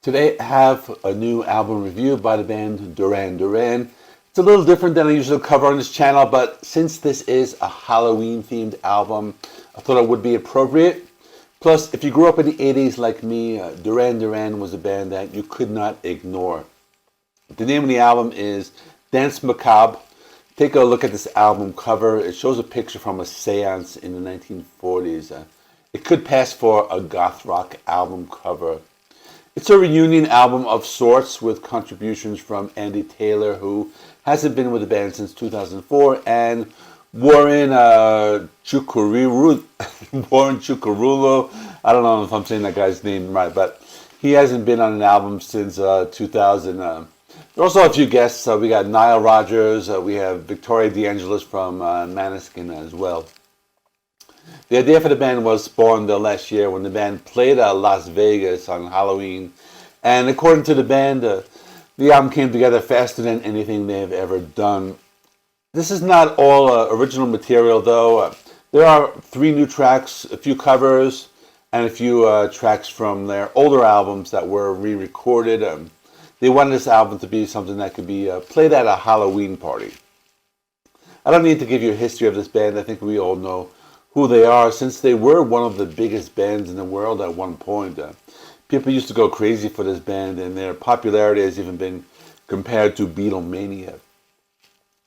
Today I have a new album review by the band Duran Duran. It's a little different than I usually cover on this channel, but since this is a Halloween themed album, I thought it would be appropriate. Plus, if you grew up in the 80s like me, Duran Duran was a band that you could not ignore. The name of the album is Danse Macabre. Take a look at this album cover. It shows a picture from a séance in the 1940s. It could pass for a goth rock album cover. It's a reunion album of sorts with contributions from Andy Taylor, who hasn't been with the band since 2004, and Warren Cuccurullo. Warren Cuccurullo. I don't know if I'm saying that guy's name right, but he hasn't been on an album since 2000. There are also a few guests. We got Nile, Rodgers. We have DeAngelis from Maneskin as well. The idea for the band was spawned last year when the band played Las Vegas on Halloween. And according to the band, the album came together faster than anything they've ever done. This is not all original material, though. There are 3 new tracks, a few covers, and a few tracks from their older albums that were re-recorded. They wanted this album to be something that could be played at a Halloween party. I don't need to give you a history of this band. I think we all know who they are, since they were one of the biggest bands in the world at one point. People used to go crazy for this band, and their popularity has even been compared to Beatlemania.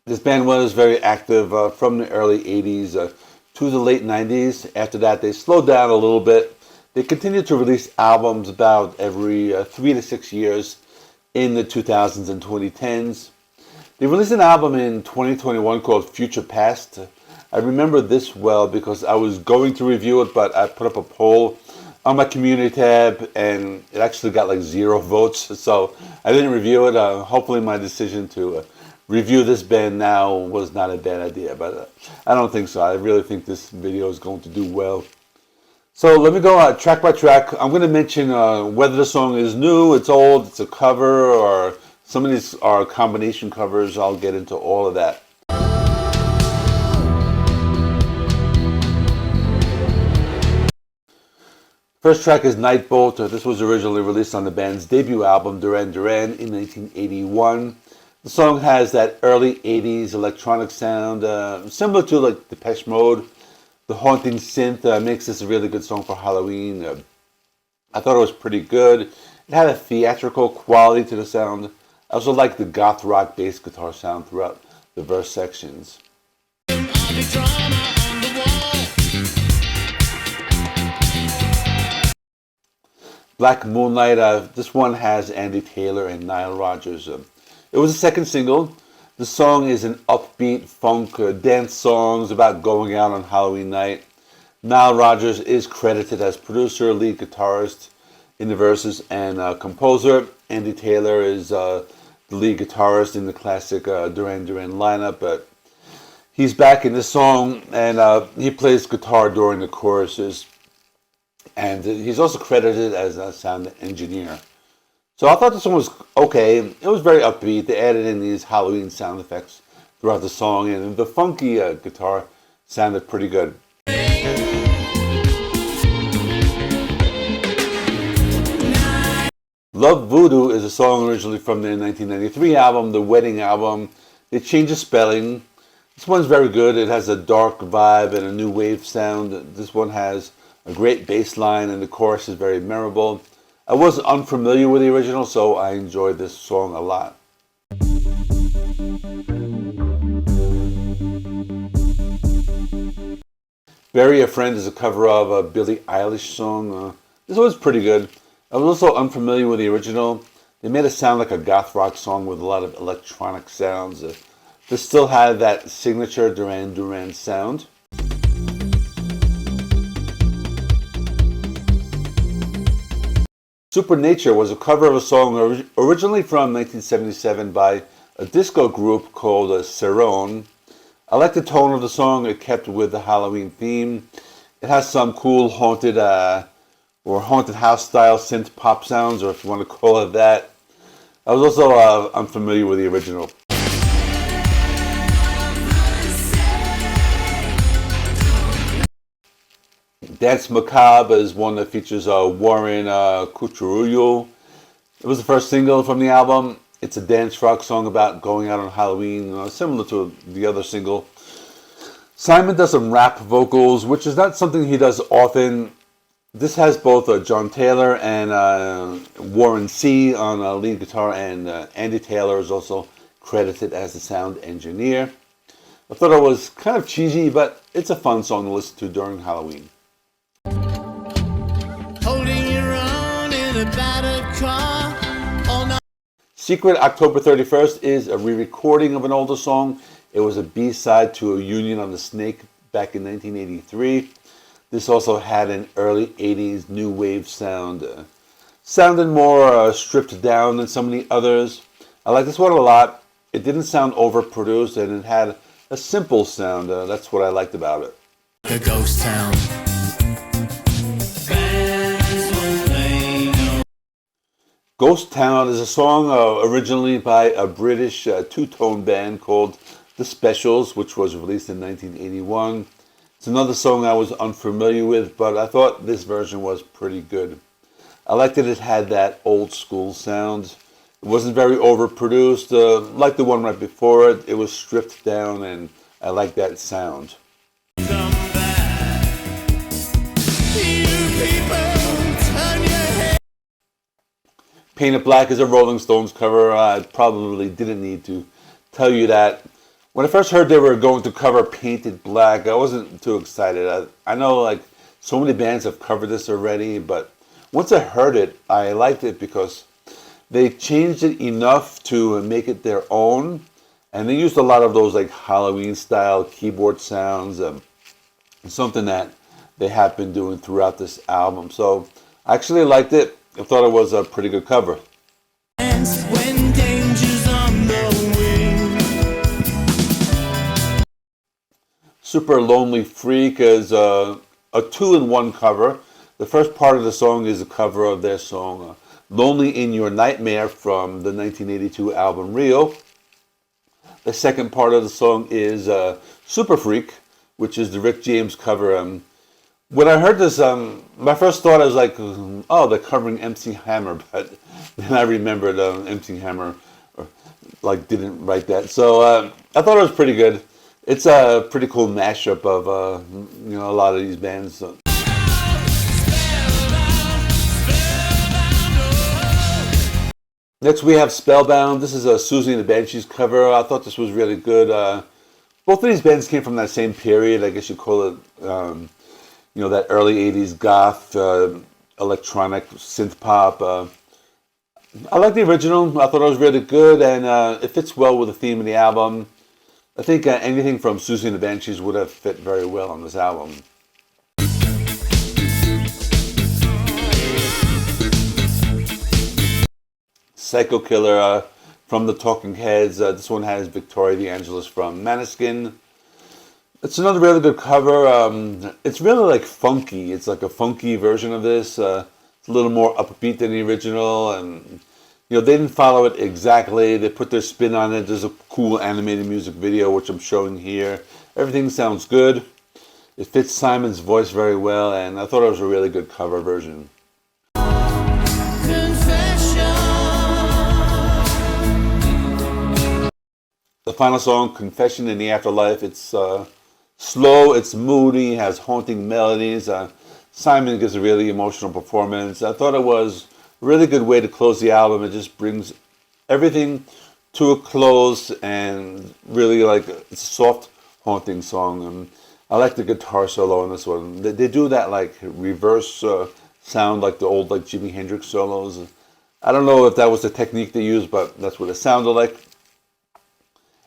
This band was very active from the early 80s to the late 90s. After that, they slowed down a little bit. They continued to release albums about every 3 to 6 years in the 2000s and 2010s. They released an album in 2021 called Future Past. I remember this well because I was going to review it, but I put up a poll on my community tab and it actually got like 0 votes, so I didn't review it. Hopefully my decision to review this band now was not a bad idea, but I don't think so. I really think this video is going to do well. So let me go track by track. I'm going to mention whether the song is new, it's old, it's a cover, or some of these are combination covers. I'll get into all of that. First track is Night Boat. This was originally released on the band's debut album, Duran Duran, in 1981. The song has that early 80s electronic sound, similar to like Depeche Mode. The haunting synth makes this a really good song for Halloween. I thought it was pretty good. It had a theatrical quality to the sound. I also liked the goth rock bass guitar sound throughout the verse sections. Black Moonlight, this one has Andy Taylor and Nile Rodgers. It was the second single. The song is an upbeat funk dance song about going out on Halloween night. Nile Rodgers is credited as producer, lead guitarist in the verses, and composer. Andy Taylor is the lead guitarist in the classic Duran Duran lineup, but he's back in this song, and he plays guitar during the choruses. And he's also credited as a sound engineer. So I thought this one was okay. It was very upbeat. They added in these Halloween sound effects throughout the song, and the funky guitar sounded pretty good. Love Voodoo is a song originally from their 1993 album, The Wedding Album. They changed the spelling. This one's very good. It has a dark vibe and a new wave sound. This one has a great bass line, and the chorus is very memorable. I was unfamiliar with the original, so I enjoyed this song a lot. Bury a Friend is a cover of a Billie Eilish song. This was pretty good. I was also unfamiliar with the original. They made it sound like a goth rock song with a lot of electronic sounds. This still had that signature Duran Duran sound. Supernature was a cover of a song originally from 1977 by a disco group called Cerrone. I like the tone of the song. It kept with the Halloween theme. It has some cool haunted or haunted house style synth pop sounds, or if you want to call it that. I was also unfamiliar with the original. Danse Macabre is one that features Warren Cuccurullo. It was the first single from the album. It's a dance rock song about going out on Halloween, similar to the other single. Simon does some rap vocals, which is not something he does often. This has both John Taylor and Warren C on lead guitar, and Andy Taylor is also credited as the sound engineer. I thought it was kind of cheesy, but it's a fun song to listen to during Halloween. Holding your own in a battered car all night. Secret October 31st is a re-recording of an older song. It was a B-side to a Union on the Snake back in 1983. This also had an early 80s new wave sound. Sounded more stripped down than some of the others. I like this one a lot. It didn't sound overproduced, and it had a simple sound. That's what I liked about it. A ghost town. Ghost Town is a song originally by a British two-tone band called The Specials, which was released in 1981. It's another song I was unfamiliar with, but I thought this version was pretty good. I liked that it had that old school sound. It wasn't very overproduced. Like the one right before it, it was stripped down, and I like that sound. Come back. You people, turn your head. Painted Black is a Rolling Stones cover. I probably didn't need to tell you that. When I first heard they were going to cover Painted Black, I wasn't too excited. I know like so many bands have covered this already, but once I heard it, I liked it because they changed it enough to make it their own, and they used a lot of those like Halloween style keyboard sounds, something that they have been doing throughout this album. So I actually liked it. I thought it was a pretty good cover. When danger's on the wing. Super Lonely Freak is a two-in-one cover. The first part of the song is a cover of their song Lonely in Your Nightmare from the 1982 album Rio. The second part of the song is Super Freak, which is the Rick James cover. When I heard this, my first thought I was like, oh, they're covering MC Hammer, but then I remembered MC Hammer didn't write that. So I thought it was pretty good. It's a pretty cool mashup of a lot of these bands. Next we have Spellbound. This is a Susie and the Banshees cover. I thought this was really good. Both of these bands came from that same period. I guess you call it, that early 80s goth, electronic synth pop. I like the original. I thought it was really good, and it fits well with the theme of the album. I think anything from Susie and the Banshees would have fit very well on this album. Psycho Killer from the Talking Heads. This one has Victoria DeAngelis from Maneskin. It's another really good cover. It's really like funky. It's like a funky version of this. It's a little more upbeat than the original, and they didn't follow it exactly. They put their spin on it. There's a cool animated music video, which I'm showing here. Everything sounds good. It fits Simon's voice very well, and I thought it was a really good cover version. The final song, Confession in the Afterlife, it's slow, it's moody, has haunting melodies. Simon gives a really emotional performance. I thought it was a really good way to close the album. It just brings everything to a close, and really it's a soft, haunting song. I like the guitar solo on this one. They do that reverse sound like the old Jimi Hendrix solos. I don't know if that was the technique they used, but that's what it sounded like.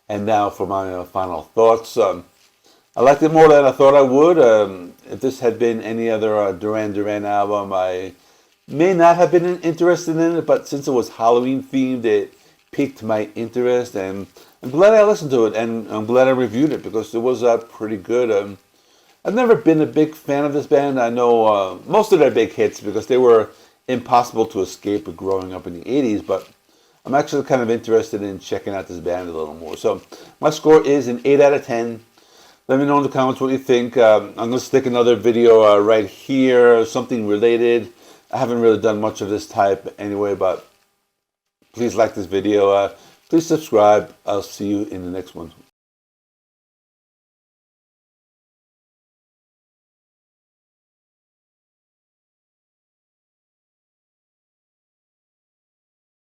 And now for my final thoughts. I liked it more than I thought I would. If this had been any other Duran Duran album, I may not have been interested in it, but since it was Halloween themed, it piqued my interest, and I'm glad I listened to it, and I'm glad I reviewed it because it was pretty good. I've never been a big fan of this band. I know most of their big hits because they were impossible to escape growing up in the 80s, but I'm actually kind of interested in checking out this band a little more. So my score is an 8 out of 10. Let me know in the comments what you think. I'm going to stick another video right here, something related. I haven't really done much of this type anyway, but Please like this video. Please subscribe. I'll see you in the next one.